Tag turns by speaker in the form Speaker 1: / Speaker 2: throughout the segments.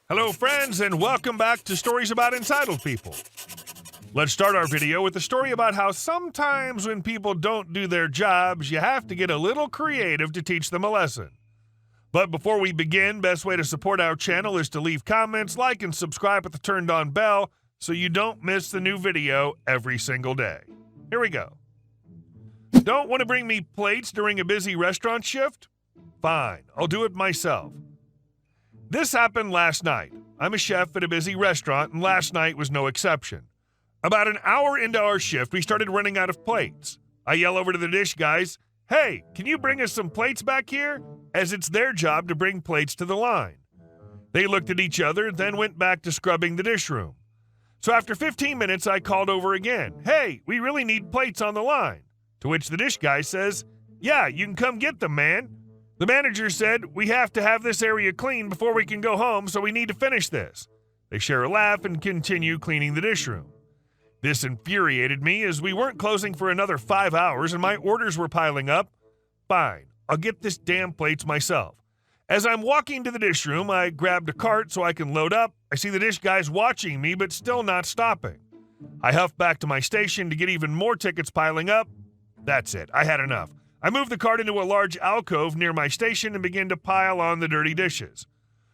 Speaker 1: Hello, friends, and welcome back to Stories About Entitled People. Let's start our video with a story about how sometimes when people don't do their jobs, you have to get a little creative to teach them a lesson. But before we begin, best way to support our channel is to leave comments, like, and subscribe with the turned-on bell so you don't miss the new video every single day. Here we go. Don't want to bring me plates during a busy restaurant shift? Fine, I'll do it myself. This happened last night. I'm a chef at a busy restaurant, and last night was no exception. About an hour into our shift, we started running out of plates. I yell over to the dish guys, "Hey, can you bring us some plates back here?" As it's their job to bring plates to the line. They looked at each other, then went back to scrubbing the dish room. So after 15 minutes, I called over again. "Hey, we really need plates on the line." To which the dish guy says, "Yeah, you can come get them, man. The manager said we have to have this area clean before we can go home, so we need to finish this." They share a laugh and continue cleaning the dish room. This infuriated me as we weren't closing for another 5 hours and my orders were piling up. Fine, I'll get this damn plates myself. As I'm walking to the dish room, I grabbed a cart so I can load up. I see the dish guys watching me, but still not stopping. I huff back to my station to get even more tickets piling up. That's it, I had enough. I moved the cart into a large alcove near my station and began to pile on the dirty dishes.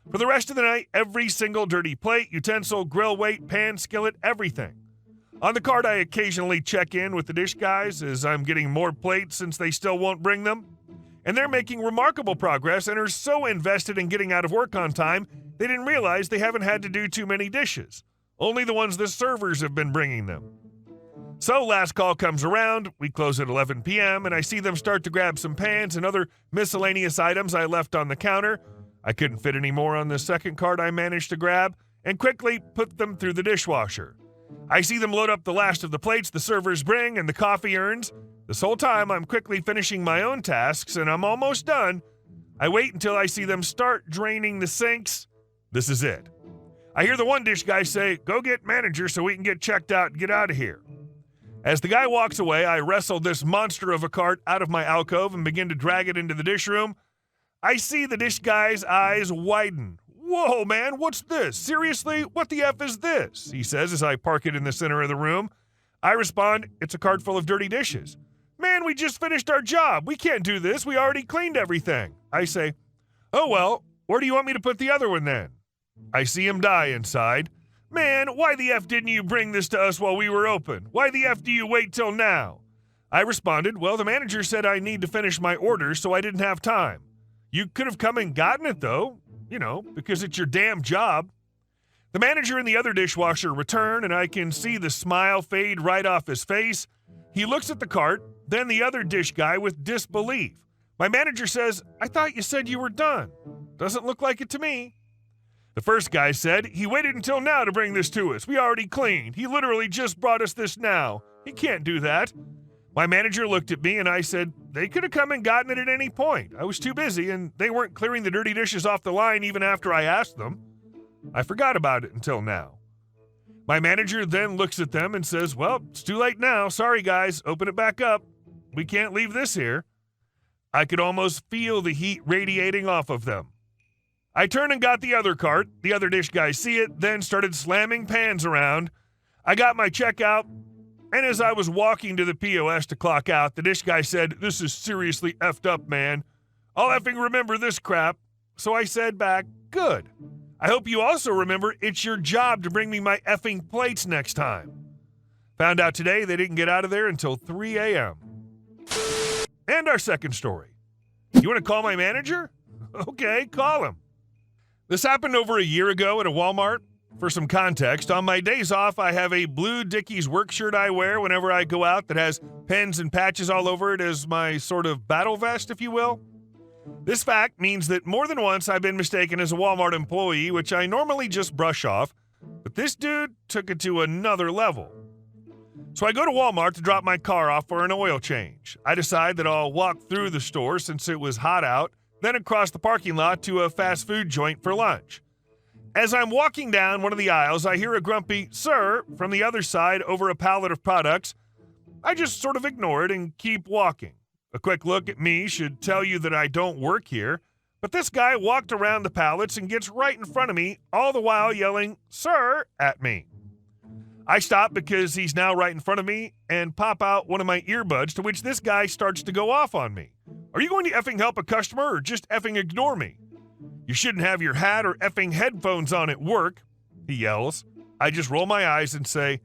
Speaker 1: For the rest of the night, every single dirty plate, utensil, grill weight, pan, skillet, everything. On the cart, I occasionally check in with the dish guys as I'm getting more plates since they still won't bring them. And they're making remarkable progress and are so invested in getting out of work on time, they didn't realize they haven't had to do too many dishes. Only the ones the servers have been bringing them. So last call comes around, we close at 11 p.m., and I see them start to grab some pans and other miscellaneous items I left on the counter. I couldn't fit any more on the second cart I managed to grab, and quickly put them through the dishwasher. I see them load up the last of the plates the servers bring and the coffee urns. This whole time, I'm quickly finishing my own tasks, and I'm almost done. I wait until I see them start draining the sinks. This is it. I hear the one dish guy say, "Go get manager so we can get checked out and get out of here." As the guy walks away, I wrestle this monster of a cart out of my alcove and begin to drag it into the dish room. I see the dish guy's eyes widen. "Whoa, man, what's this? Seriously, what the F is this?" he says as I park it in the center of the room. I respond, "It's a cart full of dirty dishes." "Man, we just finished our job. We can't do this. We already cleaned everything." I say, "Oh, well, where do you want me to put the other one then?" I see him die inside. "Man, why the F didn't you bring this to us while we were open? Why the F do you wait till now?" I responded, "Well, the manager said I need to finish my orders, so I didn't have time. You could have come and gotten it, though, because it's your damn job." The manager and the other dishwasher return, and I can see the smile fade right off his face. He looks at the cart, then the other dish guy with disbelief. My manager says, "I thought you said you were done. Doesn't look like it to me." The first guy said, "He waited until now to bring this to us. We already cleaned. He literally just brought us this now. He can't do that." My manager looked at me and I said, "They could have come and gotten it at any point. I was too busy and they weren't clearing the dirty dishes off the line even after I asked them. I forgot about it until now." My manager then looks at them and says, "Well, it's too late now. Sorry, guys. Open it back up. We can't leave this here." I could almost feel the heat radiating off of them. I turned and got the other cart. The other dish guys see it, then started slamming pans around. I got my check out, and as I was walking to the POS to clock out, the dish guy said, "This is seriously effed up, man. I'll effing remember this crap." So I said back, "Good. I hope you also remember it's your job to bring me my effing plates next time." Found out today they didn't get out of there until 3 a.m. And our second story. You want to call my manager? Okay, call him. This happened over a year ago at a Walmart. For some context, on my days off, I have a blue Dickies work shirt I wear whenever I go out that has pens and patches all over it as my sort of battle vest, if you will. This fact means that more than once I've been mistaken as a Walmart employee, which I normally just brush off, but this dude took it to another level. So I go to Walmart to drop my car off for an oil change. I decide that I'll walk through the store since it was hot out, then across the parking lot to a fast food joint for lunch. As I'm walking down one of the aisles, I hear a grumpy "sir" from the other side over a pallet of products. I just sort of ignore it and keep walking. A quick look at me should tell you that I don't work here. But this guy walked around the pallets and gets right in front of me, all the while yelling, "Sir," at me. I stop because he's now right in front of me and pop out one of my earbuds, to which this guy starts to go off on me. "Are you going to effing help a customer or just effing ignore me? You shouldn't have your hat or effing headphones on at work," he yells. I just roll my eyes and say,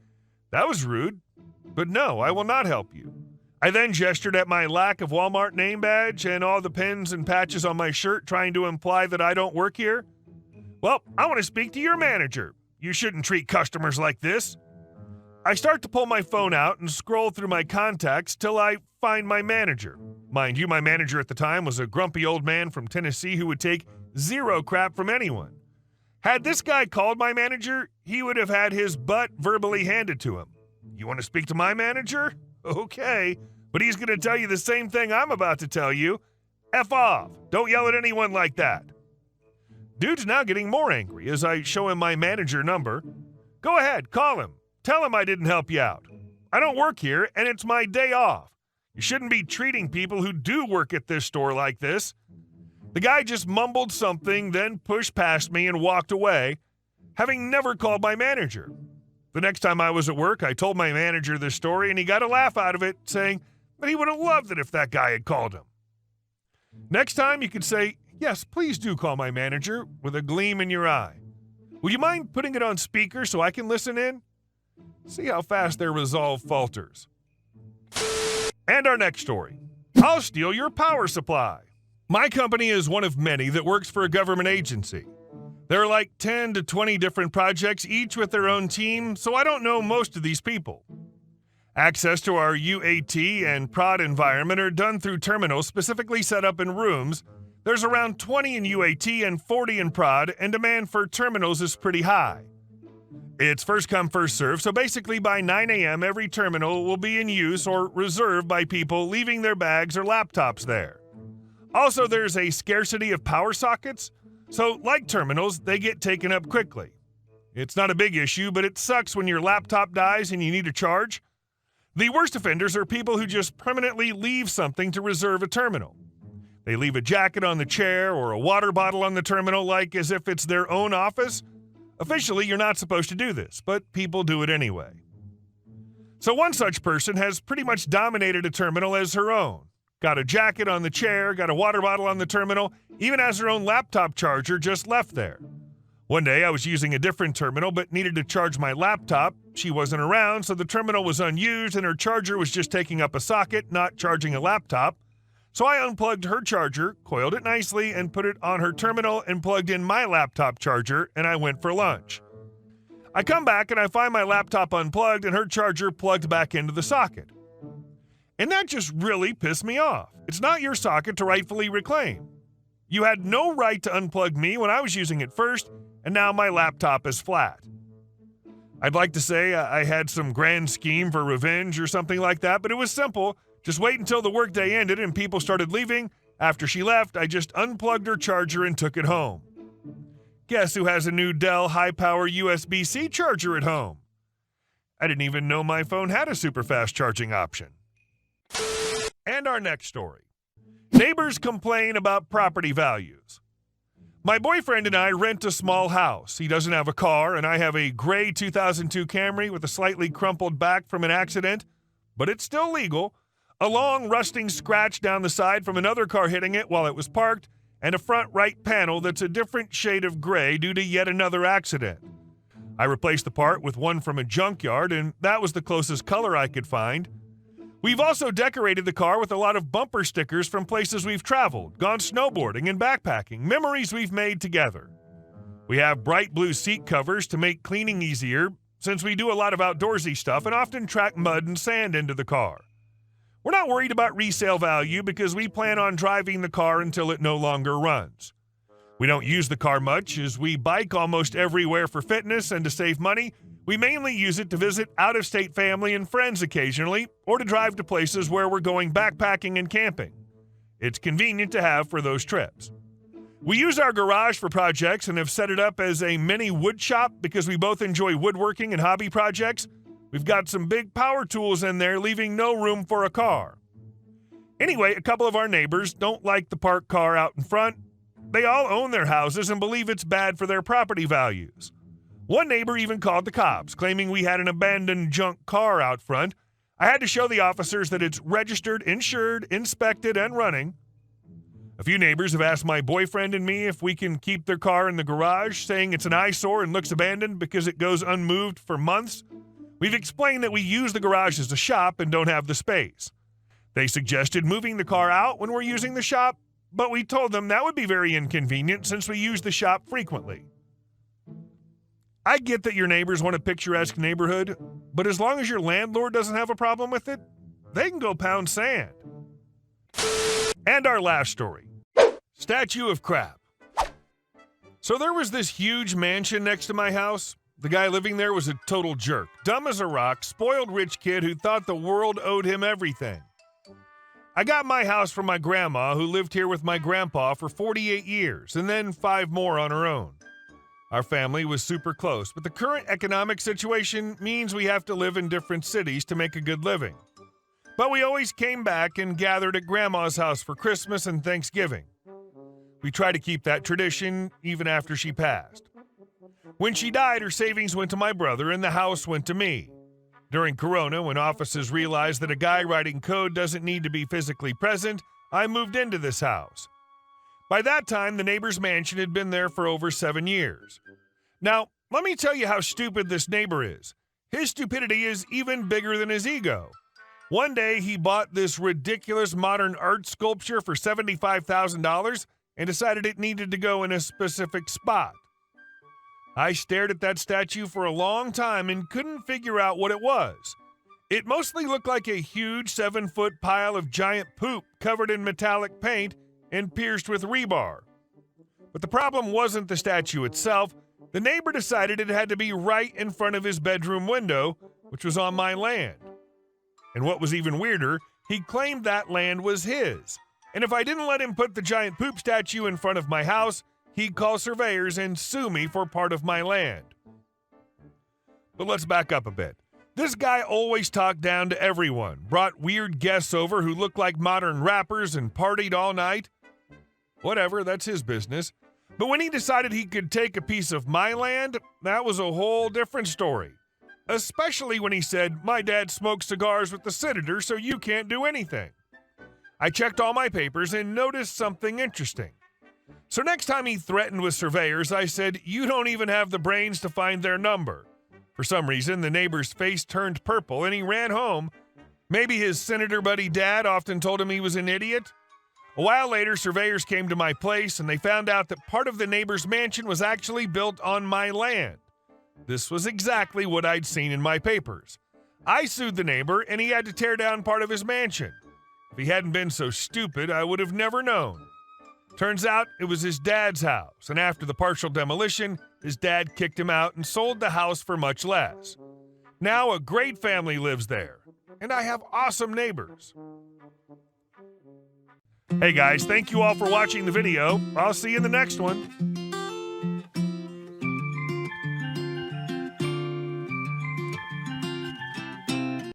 Speaker 1: "That was rude, but no, I will not help you." I then gestured at my lack of Walmart name badge and all the pins and patches on my shirt, trying to imply that I don't work here. "Well, I want to speak to your manager. You shouldn't treat customers like this." I start to pull my phone out and scroll through my contacts till I find my manager. Mind you, my manager at the time was a grumpy old man from Tennessee who would take zero crap from anyone. Had this guy called my manager, he would have had his butt verbally handed to him. "You want to speak to my manager? Okay, but he's going to tell you the same thing I'm about to tell you. F off. Don't yell at anyone like that." Dude's now getting more angry as I show him my manager number. "Go ahead, call him. Tell him I didn't help you out. I don't work here, and it's my day off. You shouldn't be treating people who do work at this store like this." The guy just mumbled something, then pushed past me and walked away, having never called my manager. The next time I was at work, I told my manager this story, and he got a laugh out of it, saying that he would have loved it if that guy had called him. Next time, you could say, "Yes, please do call my manager," with a gleam in your eye. "Would you mind putting it on speaker so I can listen in?" See how fast their resolve falters. And our next story. I'll steal your power supply. My company is one of many that works for a government agency. There are like 10 to 20 different projects, each with their own team, so I don't know most of these people. Access to our UAT and prod environment are done through terminals specifically set up in rooms. There's around 20 in UAT and 40 in prod, and demand for terminals is pretty high. It's first come, first serve, so basically by 9 a.m. every terminal will be in use or reserved by people leaving their bags or laptops there. Also, there's a scarcity of power sockets, so like terminals, they get taken up quickly. It's not a big issue, but it sucks when your laptop dies and you need a charge. The worst offenders are people who just permanently leave something to reserve a terminal. They leave a jacket on the chair or a water bottle on the terminal, like as if it's their own office. Officially, you're not supposed to do this, but people do it anyway. So one such person has pretty much dominated a terminal as her own. Got a jacket on the chair, got a water bottle on the terminal, even has her own laptop charger just left there. One day I was using a different terminal but needed to charge my laptop. She wasn't around, so the terminal was unused and her charger was just taking up a socket, not charging a laptop. So I unplugged her charger, coiled it nicely, and put it on her terminal and plugged in my laptop charger, and I went for lunch. I come back and I find my laptop unplugged and her charger plugged back into the socket. And that just really pissed me off. It's not your socket to rightfully reclaim. You had no right to unplug me when I was using it first, and now my laptop is flat. I'd like to say I had some grand scheme for revenge or something like that, but it was simple. Just wait until the workday ended and people started leaving. After she left, I just unplugged her charger and took it home. Guess who has a new Dell high-power USB-C charger at home? I didn't even know my phone had a super fast charging option. And our next story. Neighbors complain about property values. My boyfriend and I rent a small house. He doesn't have a car, and I have a gray 2002 Camry with a slightly crumpled back from an accident, but it's still legal, a long rusting scratch down the side from another car hitting it while it was parked, and a front right panel that's a different shade of gray due to yet another accident. I replaced the part with one from a junkyard, and that was the closest color I could find. We've also decorated the car with a lot of bumper stickers from places we've traveled, gone snowboarding and backpacking, memories we've made together. We have bright blue seat covers to make cleaning easier, since we do a lot of outdoorsy stuff and often track mud and sand into the car. We're not worried about resale value because we plan on driving the car until it no longer runs. We don't use the car much as we bike almost everywhere for fitness, and to save money, we mainly use it to visit out-of-state family and friends occasionally, or to drive to places where we're going backpacking and camping. It's convenient to have for those trips. We use our garage for projects and have set it up as a mini wood shop because we both enjoy woodworking and hobby projects. We've got some big power tools in there, leaving no room for a car. Anyway, a couple of our neighbors don't like the parked car out in front. They all own their houses and believe it's bad for their property values. One neighbor even called the cops, claiming we had an abandoned junk car out front. I had to show the officers that it's registered, insured, inspected, and running. A few neighbors have asked my boyfriend and me if we can keep their car in the garage, saying it's an eyesore and looks abandoned because it goes unmoved for months. We've explained that we use the garage as a shop and don't have the space. They suggested moving the car out when we're using the shop, but we told them that would be very inconvenient since we use the shop frequently. I get that your neighbors want a picturesque neighborhood, but as long as your landlord doesn't have a problem with it, they can go pound sand. And our last story. Statue of crap. So there was this huge mansion next to my house. The guy living there was a total jerk, dumb as a rock, spoiled rich kid who thought the world owed him everything. I got my house from my grandma, who lived here with my grandpa for 48 years, and then 5 more on her own. Our family was super close, but the current economic situation means we have to live in different cities to make a good living. But we always came back and gathered at Grandma's house for Christmas and Thanksgiving. We try to keep that tradition even after she passed. When she died, her savings went to my brother and the house went to me. During Corona, when offices realized that a guy writing code doesn't need to be physically present, I moved into this house. By that time, the neighbor's mansion had been there for over 7 years. Now, let me tell you how stupid this neighbor is. His stupidity is even bigger than his ego. One day, he bought this ridiculous modern art sculpture for $75,000 and decided it needed to go in a specific spot. I stared at that statue for a long time and couldn't figure out what it was. It mostly looked like a huge 7-foot pile of giant poop covered in metallic paint and pierced with rebar. But the problem wasn't the statue itself. The neighbor decided it had to be right in front of his bedroom window, which was on my land. And what was even weirder, he claimed that land was his. And if I didn't let him put the giant poop statue in front of my house, he'd call surveyors and sue me for part of my land. But let's back up a bit. This guy always talked down to everyone, brought weird guests over who looked like modern rappers and partied all night. Whatever, that's his business. But when he decided he could take a piece of my land, that was a whole different story. Especially when he said, "My dad smokes cigars with the senator, so you can't do anything." I checked all my papers and noticed something interesting. So next time he threatened with surveyors, I said, "You don't even have the brains to find their number." For some reason, the neighbor's face turned purple and he ran home. Maybe his senator buddy dad often told him he was an idiot. A while later, surveyors came to my place and they found out that part of the neighbor's mansion was actually built on my land. This was exactly what I'd seen in my papers. I sued the neighbor and he had to tear down part of his mansion. If he hadn't been so stupid, I would have never known. Turns out it was his dad's house, and after the partial demolition, his dad kicked him out and sold the house for much less. Now a great family lives there, and I have awesome neighbors. Hey guys, thank you all for watching the video. I'll see you in the next one.